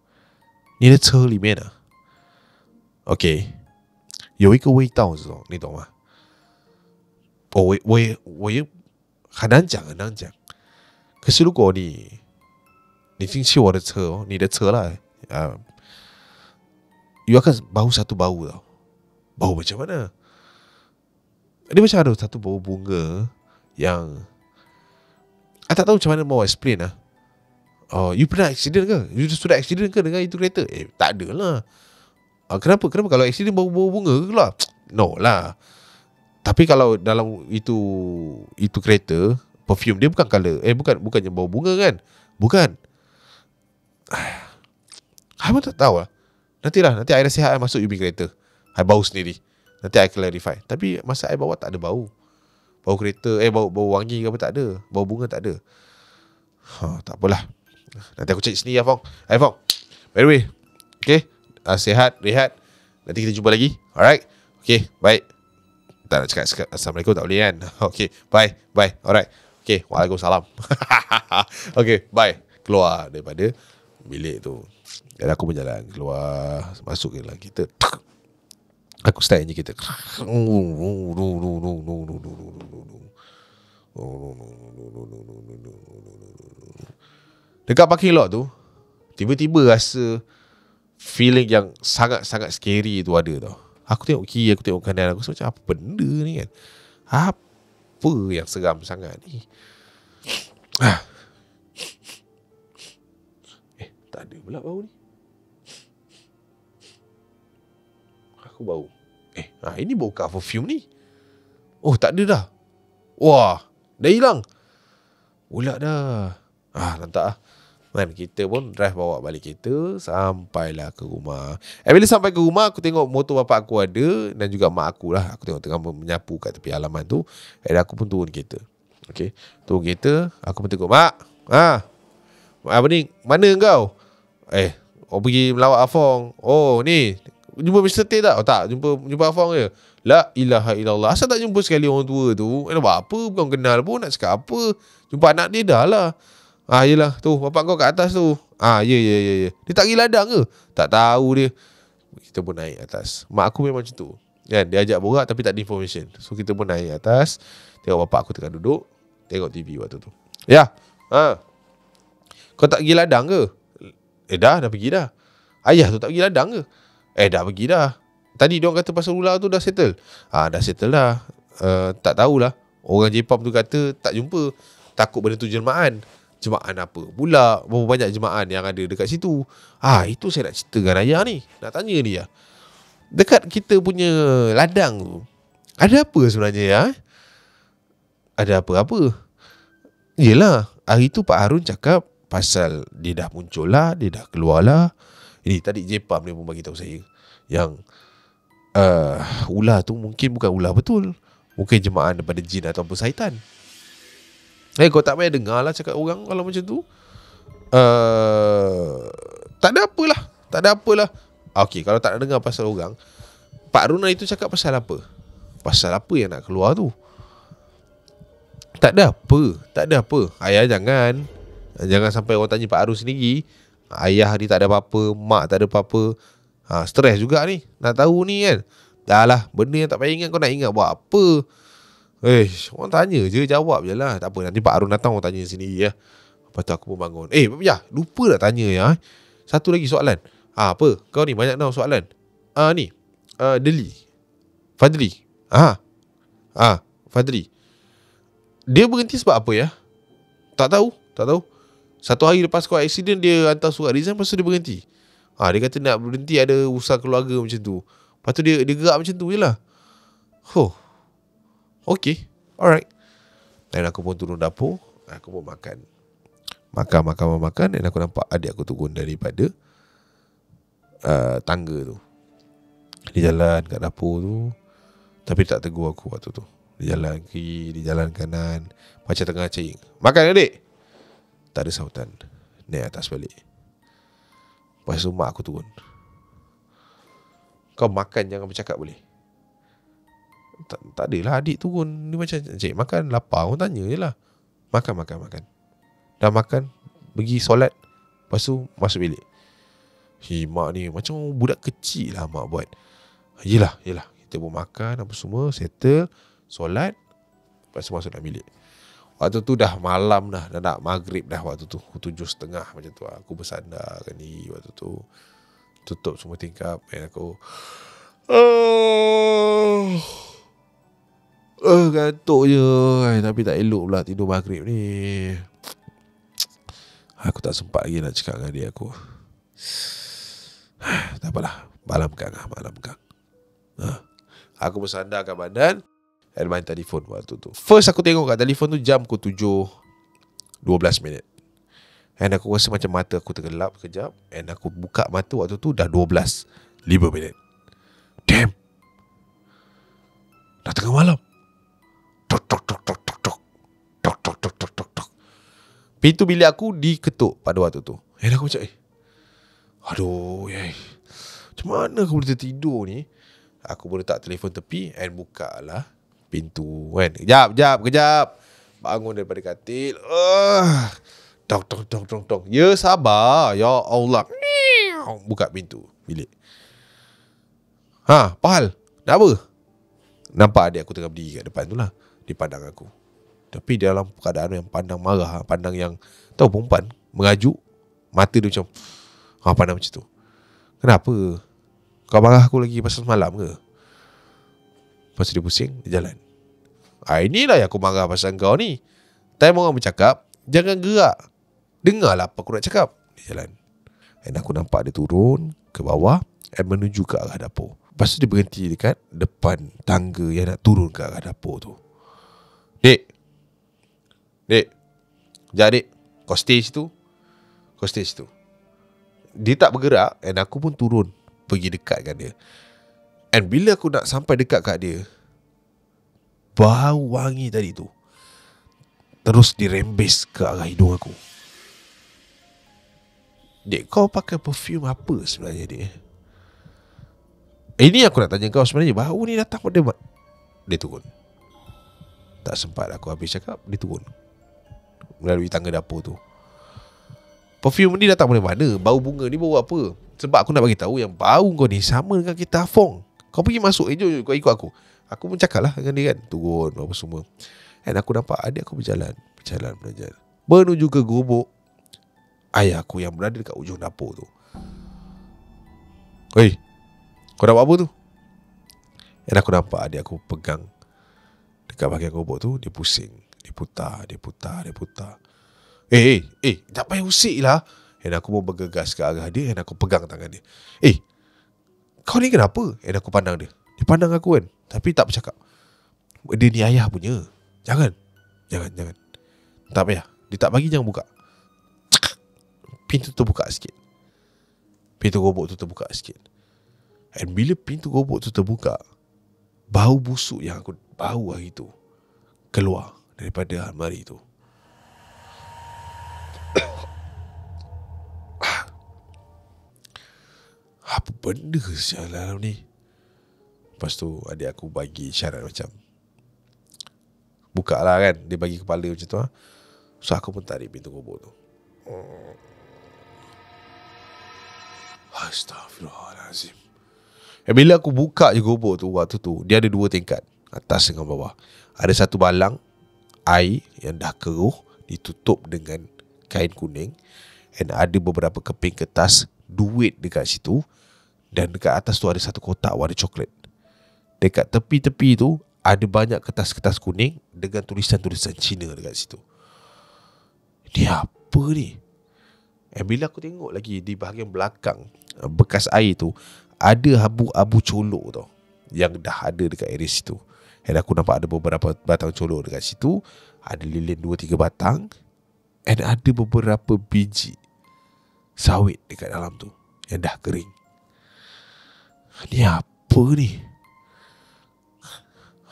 你的车里面OK 有一个味道你懂吗？我也很难讲。可是如果你进去我的车你的车啦you akan bau satu bau tau. Bau macam mana? Dia macam ada satu bau bunga yang I tak tahu macam mana mau explain lah. You pernah accident ke? You sudah accident ke dengan itu kereta? Tak ada lah. Kenapa kalau accident bau bunga ke lah? No lah. Tapi kalau dalam itu kereta, perfume dia bukan color. Bukannya bau bunga kan? Bukan. I pun tak tahu lah. Nanti I dah sihat I masuk UB kereta. I bau sendiri. Nanti I clarify. Tapi masa I bawa tak ada bau. Bau kereta, bau wangi ke apa tak ada. Bau bunga tak ada. Tak apalah. Nanti aku cek sendiri lah Fong. Fong. By the way, okay, sihat, rehat. Nanti kita jumpa lagi. Alright. Okay, baik. Tak nak cakap Assalamualaikum tak boleh kan. Okay, bye. Alright. Okay, Waalaikumsalam. Okay, bye. Keluar daripada bilik tu. Dan aku berjalan keluar, masuk ke dalam kita. Aku start je kita. Dekat parking lot tu, tiba-tiba rasa feeling yang sangat-sangat scary tu ada tau. Aku tengok kiri, aku tengok kanan, aku macam apa benda ni kan? Apa yang seram sangat ni? Tak ada pula bau ni. Aku bau. Ini bau car perfume ni. Oh, tak ada dah. Wah, dah hilang. Pula dah. Lantak lah. Man, kita pun drive bawa balik kereta. Sampailah ke rumah. Bila sampai ke rumah, aku tengok motor bapak aku ada. Dan juga mak aku lah. Aku tengok tengah menyapu kat tepi halaman tu. Aku pun turun kereta. Okay, turun kereta. Aku pun tegur, Mak, apa ni? Mana kau? Pergi melawat Afong. Oh, ni jumpa Mr. T tak? Tak, jumpa Afong je. La ilaha illallah. Asal tak jumpa sekali orang tua tu? Nak buat apa? Bukan kenal pun. Nak cakap apa? Jumpa anak dia dah lah. Yelah, tu bapak kau kat atas tu. Ya. Dia tak pergi ladang ke? Tak tahu dia. Kita pun naik atas. Mak aku memang macam tu kan, dia ajak borak tapi tak ada information. So kita pun naik atas. Tengok bapak aku tengah duduk, tengok TV waktu tu. Ya. Kau tak pergi ladang ke? Dah pergi dah. Ayah tu tak pergi ladang ke? Dah pergi dah. Tadi diorang kata pasal ular tu dah settle. Dah settle dah. Tak tahulah. Orang Jepam tu kata tak jumpa. Takut benda tu jelmaan. Jemaah apa pula? Berapa banyak jemaah yang ada dekat situ? Itu saya nak ceritakan ayah ni. Nak tanya dia. Dekat kita punya ladang tu, ada apa sebenarnya ya? Ada apa-apa? Yelah, hari tu Pak Harun cakap pasal dia dah muncul lah, dia dah keluar lah. Ini tadi Jepam dia pun bagi tahu saya yang ular tu mungkin bukan ular betul. Mungkin jemaah daripada jin ataupun syaitan. Kau tak payah dengar lah cakap orang kalau macam tu. Tak ada apalah. Okay, kalau tak nak dengar pasal orang, Pak Runa itu cakap pasal apa? Pasal apa yang nak keluar tu? Tak ada apa. Ayah jangan sampai orang tanya Pak Arun sendiri. Ayah ni tak ada apa-apa, mak tak ada apa-apa. Stres juga ni. Nak tahu ni kan. Dah lah, benda yang tak payah ingat kau nak ingat buat apa? Orang tanya je, jawab je lah. Tak apa, nanti Pak Arun datang orang tanya sendiri ya. Lepas tu aku pun bangun. Lupa nak tanya ya. Satu lagi soalan. Apa? Kau ni banyak tau soalan. Deli Fadli. Fadli. Dia berhenti sebab apa ya? Tak tahu. Satu hari lepas kau accident, dia hantar surat resign, lepas tu dia berhenti. Dia kata nak berhenti, ada usaha keluarga macam tu. Lepas tu dia gerak macam tu je lah. Okay, alright. Dan aku pun turun dapur. Aku pun makan. Dan aku nampak adik aku turun daripada tangga tu. Dia jalan kat dapur tu, tapi tak tegur aku waktu tu. Dia jalan kiri, dia jalan kanan, macam tengah cari. Makan adik? Tak ada sautan. Naik atas balik. Lepas tu mak aku turun. Kau makan jangan bercakap boleh? Tak adalah adik turun. Dia macam, cik makan lapar. Orang tanya je lah. Makan. Dah makan, pergi solat, lepas tu masuk bilik. Mak ni macam budak kecil lah mak buat. Yelah kita pun makan apa semua, settle, solat, lepas tu masuk dalam bilik. Waktu tu dah malam dah nak maghrib dah waktu tu. 7:30 macam tu. Aku bersandarkan diri waktu tu. Tutup semua tingkap. Dan aku gantuk je. Tapi tak elok pula tidur maghrib ni. Aku tak sempat lagi nak cakap dengan dia aku. Tak apalah. Malam kang. Aku bersandarkan badan dan main telefon waktu tu. First aku tengok kat telefon tu jam pukul 7:12. And aku rasa macam mata aku tergelap sekejap. And aku buka mata waktu tu dah 12:05. Damn. Dah tengah malam. Tok. Pintu bilik aku diketuk pada waktu tu. And aku macam aduh, macam mana aku boleh tertidur ni? Aku boleh letak telefon tepi and buka lah pintu kan. Kejap. Bangun daripada katil. Tong. Ya sabar. Ya Allah. Buka pintu bilik. Pahal. Nak apa? Nampak adik aku tengah berdiri kat depan tu lah. Dia pandang aku. Tapi dalam keadaan yang pandang marah. Pandang yang, tahu perempuan mengajuk. Mata dia macam pandang macam tu. Kenapa? Kau marah aku lagi pasal semalam ke? Lepas tu dia pusing, dia jalan. Inilah yang aku marah pasal kau ni. Time orang bercakap, jangan gerak. Dengarlah apa aku nak cakap. Dia jalan. Dan aku nampak dia turun ke bawah dan menuju ke arah dapur. Lepas tu dia berhenti dekat depan tangga yang nak turun ke arah dapur tu. Dek. Sekejap dek. Kau stay situ. Dia tak bergerak dan aku pun turun pergi dekat dengan dia. And bila aku nak sampai dekat kat dia, bau wangi tadi tu terus dirembes ke arah hidung aku. Dek, kau pakai perfume apa sebenarnya, dek? Ini aku nak tanya kau sebenarnya. Bau ni datang pada dia turun. Tak sempat aku habis cakap, dia turun melalui tangga dapur tu. Perfume ni datang dari mana? Bau bunga ni bau apa? Sebab aku nak bagi tahu yang bau kau ni sama dengan kita Afong. Kau pergi masuk jom kau ikut aku. Aku pun cakap lah dengan dia kan. Turun apa semua. Dan aku nampak adik aku berjalan menuju ke gubuk ayah aku yang berada dekat ujung dapur tu. Hei, kau nak buat apa tu? Dan aku nampak adik aku pegang dekat bahagian gubuk tu. Dia pusing. Dia putar. Tak payah usik lah. Dan aku pun bergegas ke arah dia. Dan aku pegang tangan dia. Kau ni kenapa? Dan aku pandang dia. Dia pandang aku kan. Tapi tak bercakap. Dia ni ayah punya. Jangan. Tak payah. Dia tak bagi, jangan buka. Pintu terbuka sikit. Pintu gubuk tu terbuka sikit. Dan bila pintu gubuk tu terbuka, bau busuk yang aku bau hari tu keluar daripada almari tu. Apa benda sial dalam ni? Lepas tu adik aku bagi isyarat macam buka lah kan. Dia bagi kepala macam tu. So aku pun tarik pintu gubuk tu. Astaghfirullahalazim. Bila aku buka je gubuk tu waktu tu, dia ada 2 tingkat, atas dengan bawah. Ada satu balang air yang dah keruh, ditutup dengan kain kuning. Dan ada beberapa keping kertas duit dekat situ. Dan dekat atas tu ada satu kotak warna coklat. Dekat tepi-tepi tu ada banyak kertas-kertas kuning dengan tulisan-tulisan Cina dekat situ. Dia apa ni? Bila aku tengok lagi di bahagian belakang bekas air tu, ada abu-abu colok tau, yang dah ada dekat area situ. Dan aku nampak ada beberapa batang colok dekat situ. Ada lilin 2-3 batang. Dan ada beberapa biji sawit dekat dalam tu yang dah kering. Ni apa ni?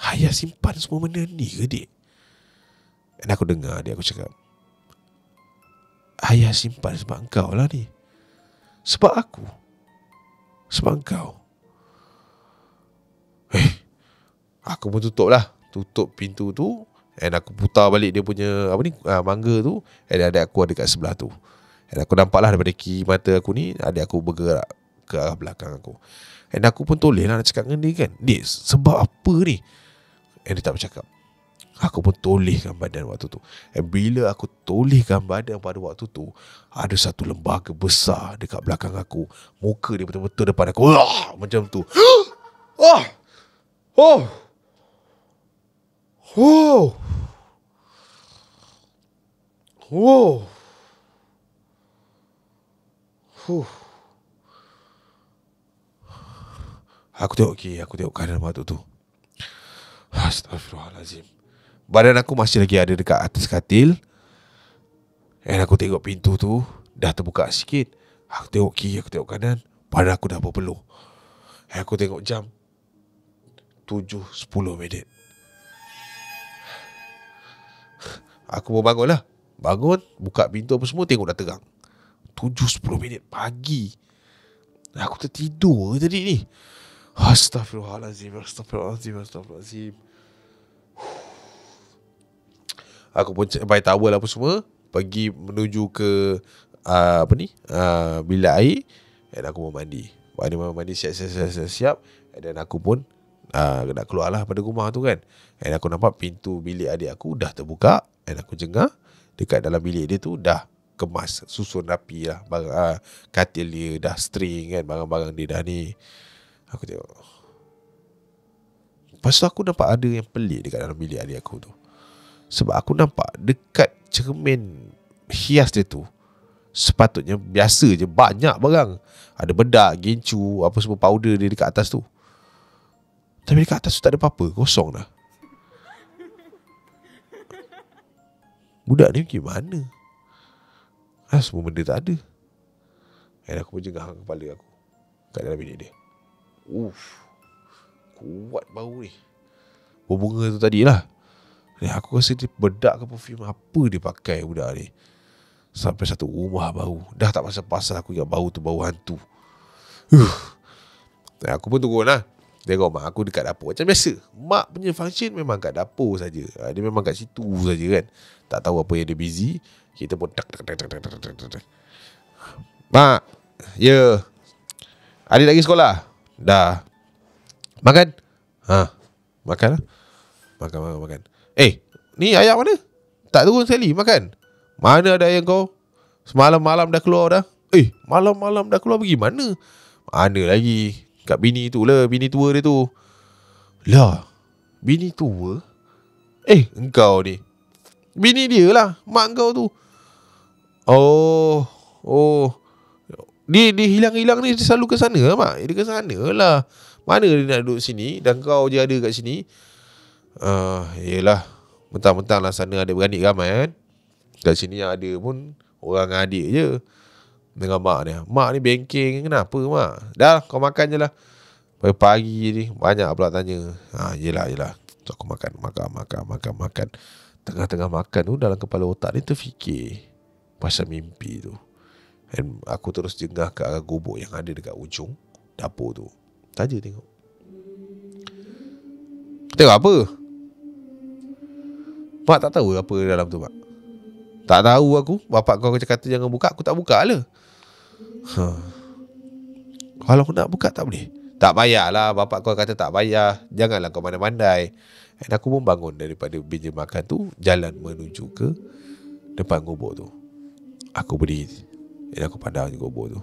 Ayah simpan semua benda ni ke, dik? Dan aku dengar dia aku cakap, ayah simpan sebab engkau lah ni. Sebab aku. Sebab engkau. Aku pun tutup pintu tu, and aku putar balik dia punya mangga tu, and adik aku ada kat sebelah tu. And aku nampak lah daripada kiri mata aku ni, adik aku bergerak ke arah belakang aku. And aku pun toleh lah nak cakap dengan dia kan, "Dik, sebab apa ni?" And dia tak bercakap. Aku pun tolehkan badan waktu tu. And bila aku tolehkan badan pada waktu tu, ada satu lembaga besar dekat belakang aku. Muka dia betul-betul depan aku. Macam tu. Oh! Oh! Oh! Oh! Aku tengok keadaan waktu tu. Astaghfirullahalazim. Badan aku masih lagi ada dekat atas katil. And aku tengok pintu tu dah terbuka sikit. Aku tengok kiri, aku tengok kanan. Badan aku dah berpeluh. And aku tengok jam 7:10 minit. Aku pun bangun lah. Bangun, buka pintu apa semua, tengok dah terang. 7:10 minit pagi. Aku tertidur tadi ni. Astaghfirullahalazim. Aku pun pakai towel apa semua, pergi menuju ke bilik air. Dan aku mau mandi. Siap. Dan aku pun nak keluar lah pada rumah tu kan. Dan aku nampak pintu bilik adik aku dah terbuka. Dan aku jengah dekat dalam bilik dia tu dah kemas, susun rapi lah barang, katil dia dah string kan, barang-barang dia dah ni. Aku tengok. Lepas tu aku nampak ada yang pelik dekat dalam bilik adik aku tu. Sebab aku nampak dekat cermin hias dia tu, sepatutnya biasa je, banyak barang. Ada bedak, gincu, apa semua, powder dia dekat atas tu. Tapi dekat atas tu tak ada apa-apa, kosong dah. Budak ni gimana? Semua benda tak ada. Dan aku pun jengah kepala aku kat dalam bilik dia. Kuat bau ni. Bunga tu tadilah. Aku rasa dia bedak ke perfume apa dia pakai budak ni. Sampai satu rumah bau. Dah tak pasal-pasal aku ingat bau tu bau hantu. Aku pun turun lah. Tengok mak aku dekat dapur. Macam biasa, mak punya function memang kat dapur saja. Dia memang kat situ saja kan. Tak tahu apa yang dia busy. Kita pun tak. Mak, ya. Adik lagi sekolah? Dah. Makan? Makan lah. Makan. Ni ayam mana? Tak turun sekali makan. Mana ada ayam kau? Semalam-malam dah keluar dah. Malam-malam dah keluar pergi mana? Mana lagi? Kat bini tu lah, bini tua dia tu. Lah, bini tua? Engkau ni. Bini dia lah, mak kau tu. Oh. Dia hilang-hilang ni, dia selalu ke sana lah, mak. Dia ke sana lah. Mana dia nak duduk sini dan kau je ada kat sini? Yelah, mentang-mentang lah sana ada beradik ramai kan. Kat sini yang ada pun orang adik je dengan mak ni. Mak ni bengking, kenapa mak? Dah, kau makan je lah. Pagi ni banyak pula tanya. Yelah. So aku makan. Tengah-tengah makan tu, dalam kepala otak ni terfikir pasal mimpi tu. Dan aku terus jengah ke arah gubuk yang ada dekat ujung dapur tu. Saja tengok. Tengok apa? Mak tak tahu apa dalam tu, mak. Tak tahu aku. Bapak kau kata jangan buka, aku tak buka lah. Kalau aku nak buka tak boleh. Tak payahlah, bapak kau kata tak payah. Janganlah kau mandai-mandai. Dan aku pun bangun daripada meja makan tu, jalan menuju ke depan gubuk tu. Aku berdiri dan aku pandang gubuk tu.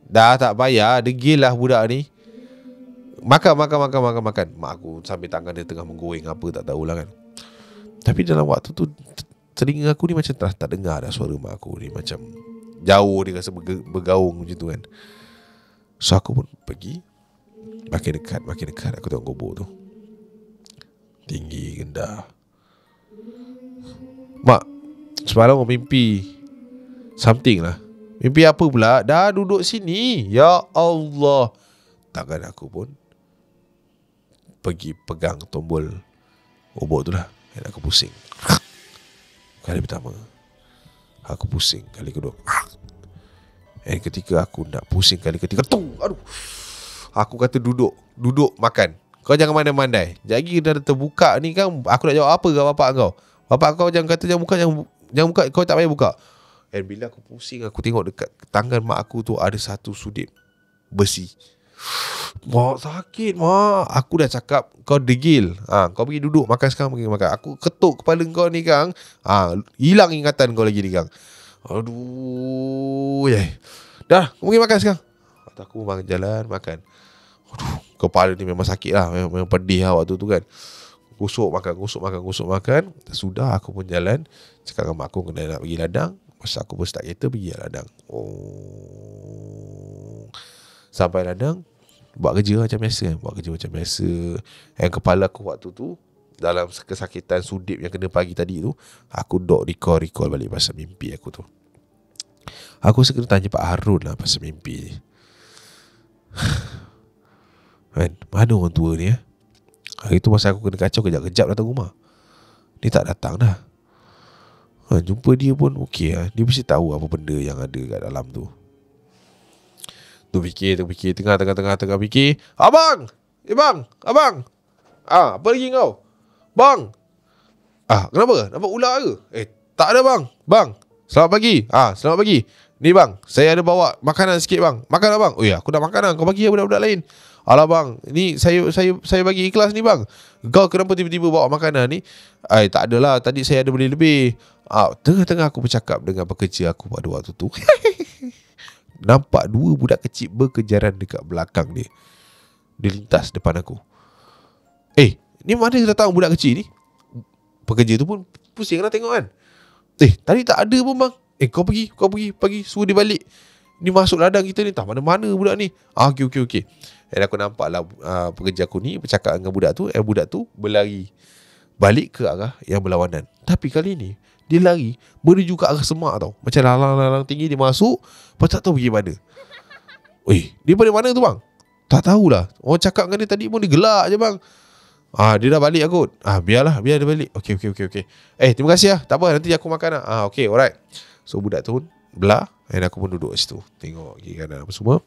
Dah tak payah, degil lah budak ni. Makan. Mak aku sambil tangan dia tengah menggoreng apa tak tahulah kan. Tapi dalam waktu tu telinga aku ni macam tak dengar dah suara mak aku ni. Macam jauh dia rasa bergaung macam tu kan. So aku pun pergi makin dekat. Aku tengok gubuk tu tinggi, rendah. Mak, semalam aku mimpi something lah. Mimpi apa pula? Dah duduk sini. Ya Allah. Tangan aku pun pergi pegang tombol gubuk tu lah. Dan aku pusing. Kali pertama aku pusing, kali kedua. Dan ketika aku nak pusing kali ketiga, aduh, aku kata duduk makan. Kau jangan mandai-mandai. Jadi dah terbuka ni kan, aku nak jawab apa ke bapak kau? Bapak kau jangan kata jangan buka, kau tak payah buka. Dan bila aku pusing, aku tengok dekat tangan mak aku tu ada satu sudip besi. Mak sakit mak. Aku dah cakap kau degil. Kau pergi duduk makan sekarang, pergi makan. Aku ketuk kepala kau ni Kang. Hilang ingatan kau lagi ni Kang. Aduh. Dah, kau pergi makan sekarang. Aku jalan makan. Aduh, kepala ni memang sakit lah. Memang pedih lah waktu tu kan. Gosok makan. Sudah aku pun jalan. Cakap dengan mak aku kena nak pergi ladang. Masa aku pun start kereta pergi ladang. Sampai ladang, buat kerja macam biasa. Yang kepala aku waktu tu, dalam kesakitan sudip yang kena pagi tadi tu, aku recall balik pasal mimpi aku tu. Aku rasa kena tanya Pak Harun lah pasal mimpi ni. Man, mana orang tua ni Hari tu masa aku kena kacau kejap-kejap datang rumah. Dia tak datang dah. Jumpa dia pun okey lah. Dia mesti tahu apa benda yang ada kat dalam tu. Fikir tengah fikir. Abang. Abang. Apa lagi kau? Bang. Kenapa? Nampak ular ke? Tak ada bang. Bang. Selamat pagi. Selamat pagi. Ni bang, saya ada bawa makanan sikit bang. Makan lah bang. Oh ya, aku dah makan lah. Kau bagi budak-budak lain. Alah bang, ni saya bagi ikhlas ni bang. Kau kenapa tiba-tiba bawa makanan ni? Tak adalah, tadi saya ada beli lebih. Tengah-tengah aku bercakap dengan pekerja aku pada waktu tu. Nampak dua budak kecil berkejaran dekat belakang dia. Dia lintas depan aku. Ni mana datang budak kecil ni? Pekerja tu pun pusing lah tengok kan. Tadi tak ada pun bang. Kau pergi suruh dia balik. Ni masuk ladang kita ni, tak mana-mana budak ni. Okey. Dan aku nampak lah pekerja aku ni bercakap dengan budak tu. Budak tu berlari balik ke arah yang berlawanan. Tapi kali ni dia lari menuju ke arah semak tau. Macam lalang-lalang tinggi dia masuk. Lepas tak tahu pergi mana. Dia pada mana tu bang? Tak tahulah. Orang cakap dengan dia tadi pun dia gelak je bang. Dia dah balik aku. Biar dia balik. Okey. Terima kasih lah. Tak apa, nanti aku makan lah. Okey, alright. So budak tu belah. Dan aku pun duduk situ. Tengok kiri kanan apa semua.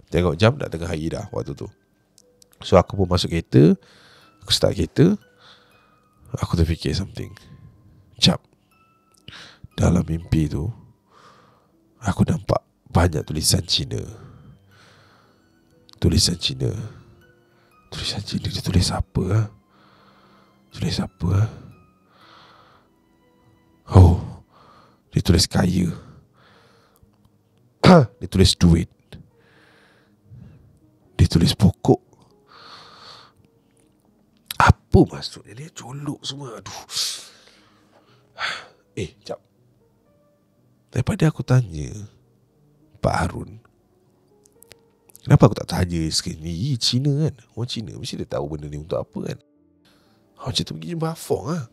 Tengok jam dah tengah hari dah waktu tu. So aku pun masuk kereta. Aku start kereta. Aku terfikir something. Jap. Dalam mimpi tu, aku nampak banyak tulisan Cina. Tulisan Cina dia tulis apa? Dia tulis kaya. Dia tulis duit. Dia tulis pokok. Apa maksudnya? Dia colok semua. Aduh. Jap. Daripada aku tanya Pak Harun, kenapa aku tak tanya sekali ni? Cina kan, orang Cina mesti dia tahu benda ni untuk apa kan. Macam tu pergi jumpa Afong lah.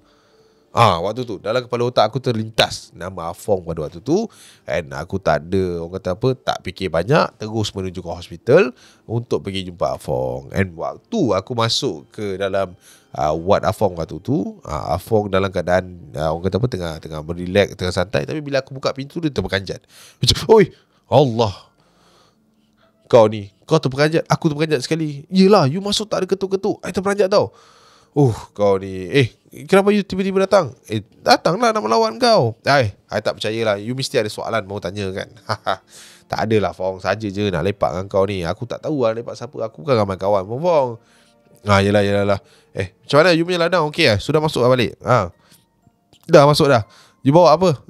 Waktu tu dalam kepala otak aku terlintas nama Afong pada waktu tu. And aku tak ada, orang kata apa, tak fikir banyak, terus menuju ke hospital untuk pergi jumpa Afong. And waktu aku masuk ke dalam ward Afong waktu tu, Afong dalam keadaan orang kata apa, tengah berrelax, tengah santai. Tapi bila aku buka pintu, dia terperanjat. Macam, oi Allah, kau terperanjat. Aku terperanjat sekali. Yelah, you masuk tak ada ketuk-ketuk, I terperanjat tau. Kau ni kenapa you tiba-tiba datang? Datanglah nak melawan kau. I tak percayalah. You mesti ada soalan mau tanya kan. Tak adalah Fong, saja je nak lepak dengan kau ni. Aku tak tahu lah lepak siapa. Aku kan ramai kawan pun Fong. Yelah. Macam mana you punya ladang? Okey lah, sudah masuk lah balik? Dah masuk dah. You bawa apa?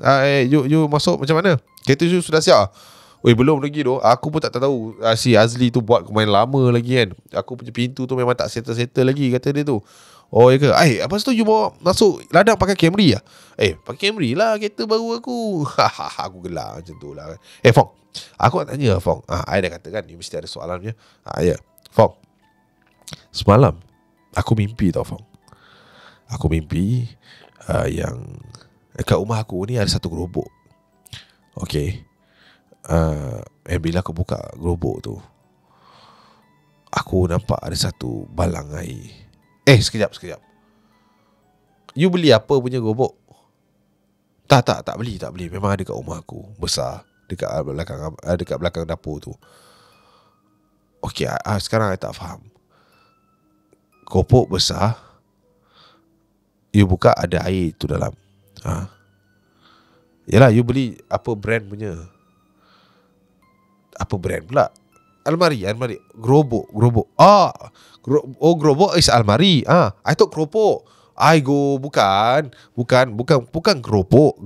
You masuk macam mana? Kereta you sudah siap? Belum lagi tu. Aku pun tak tahu si Azli tu buat kemain lama lagi kan. Aku punya pintu tu memang tak settle lagi, kata dia tu. Ya ke? Lepas tu you bawa masuk ladang pakai Camry lah? Pakai Camry lah, kereta baru aku. Aku gelak macam tu lah. Fong, aku nak tanya Fong. I dah kata kan, you mesti ada soalan je. Ya Fong, semalam aku mimpi tau Fong. Aku mimpi yang dekat rumah aku ni ada satu gerobok. Okay. Bila aku buka gerobok tu, aku nampak ada satu balang air. Sekejap. You beli apa punya gerobok? Tak beli. Memang ada kat rumah aku, besar, dekat belakang dapur tu. Okay, sekarang I tak faham. keropok besar, you buka ada air tu dalam. Yalah, you beli apa brand punya? Apa brand pula? Almari. Gerobok. Gerobok is almari. I thought keropok. I go bukan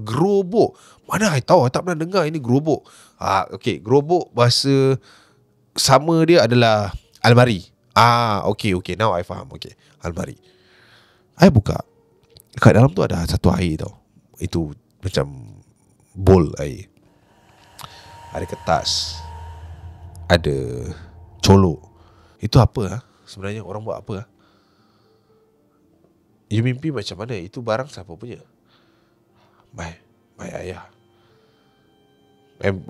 gerobok. Mana I tahu, I tak pernah dengar ini gerobok. Okay, gerobok bahasa sama dia adalah almari. Okay, now I faham. Okay, almari. I buka. Kat dalam tu ada satu air tau. Itu macam bowl air. Ada kertas, ada colok. Itu apa sebenarnya orang buat apa? You mimpi macam mana? Itu barang siapa punya? My ayah.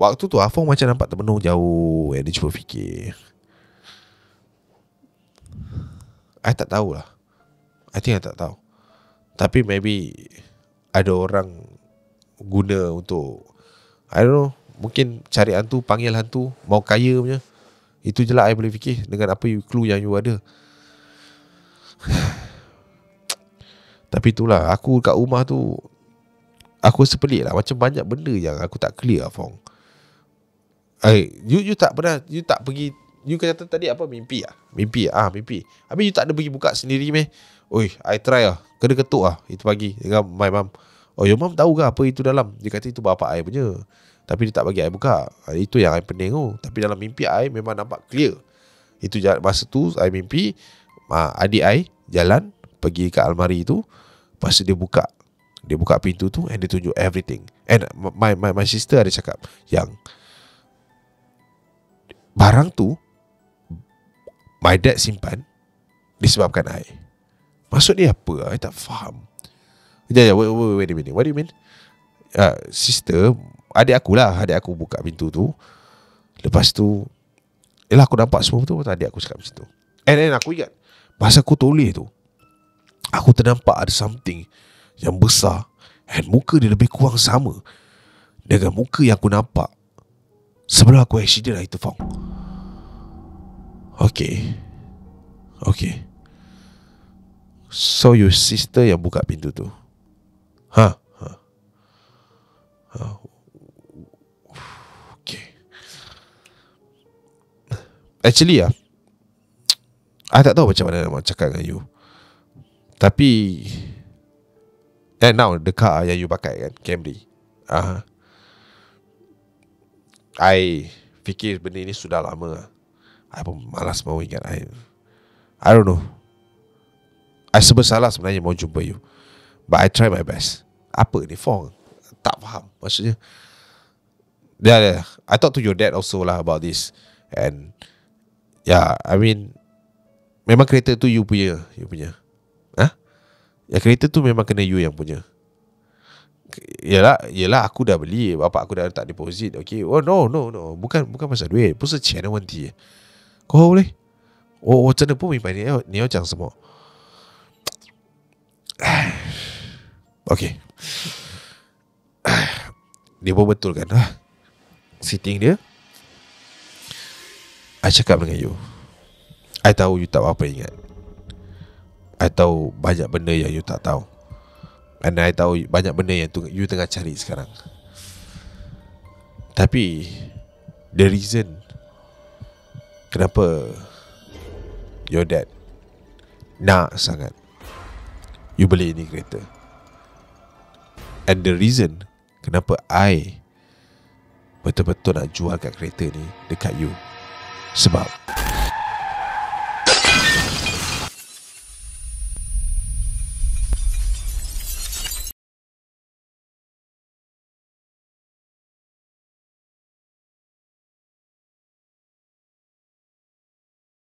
Waktu tu Afong macam nampak termenung jauh. Dia cuba fikir. I tak tahulah. I tak tahu. Tapi maybe ada orang guna untuk, I don't know, mungkin cari hantu, panggil hantu, mau kaya punya. Itu je lah I boleh fikir dengan apa clue yang you ada. Tapi itulah, aku kat rumah tu, aku rasa pelik lah. Macam banyak benda yang aku tak clear, Fong. You tak pernah, you tak pergi, you kata tadi apa, mimpi. Mimpi. Habis you tak ada pergi buka sendiri meh? Oi, I try kena ketuk itu pagi dengan my mum. Your mum tahu ke apa itu dalam? Dia kata itu bapa I punya. Tapi dia tak bagi I buka. Itu yang I pening tu. Tapi dalam mimpi I memang nampak clear. Itu masa tu I mimpi adik I jalan pergi ke almari tu. Lepas tu dia buka pintu tu and dia tunjuk everything. And my sister ada cakap yang barang tu my dad simpan disebabkan I. Maksud dia apa? I tak faham. Wait a minute. What do you mean? Sister, adik aku buka pintu tu. Lepas tu, aku nampak semua tu. Adik aku cakap macam tu. And then aku ingat, masa aku toleh tu, aku ternampak ada something yang besar, and muka dia lebih kurang sama dengan muka yang aku nampak sebelum aku accident hari tu, Fong. Okay. So your sister yang buka pintu tu? Okay. Actually I tak tahu macam mana nak cakap dengan you. Tapi now the car yang you pakai kan, Camry, I fikir benda ni sudah lama. I pun malas mau ingat. I don't know. I serba salah sebenarnya mau jumpa you, but I try my best. Apa ni, Fong? Tak faham maksudnya. Yeah, I talk to your dad also lah about this. And I mean, memang kereta tu you punya. Ya, kereta tu memang kena you yang punya. Yelah aku dah beli, bapak aku dah letak deposit. Okay. Oh no. Bukan pasal duit, 不是钱的问题。可不嘞？我真的不明白你要讲什么。Okay. Dia pun betul kan sitting dia. I cakap dengan you, I tahu you tak apa ingat. I tahu banyak benda yang you tak tahu. And I tahu banyak benda yang you tengah cari sekarang. Tapi the reason kenapa your dad nak sangat you beli ni kereta, and the reason kenapa I betul-betul nak jualkan kereta ni dekat you, sebab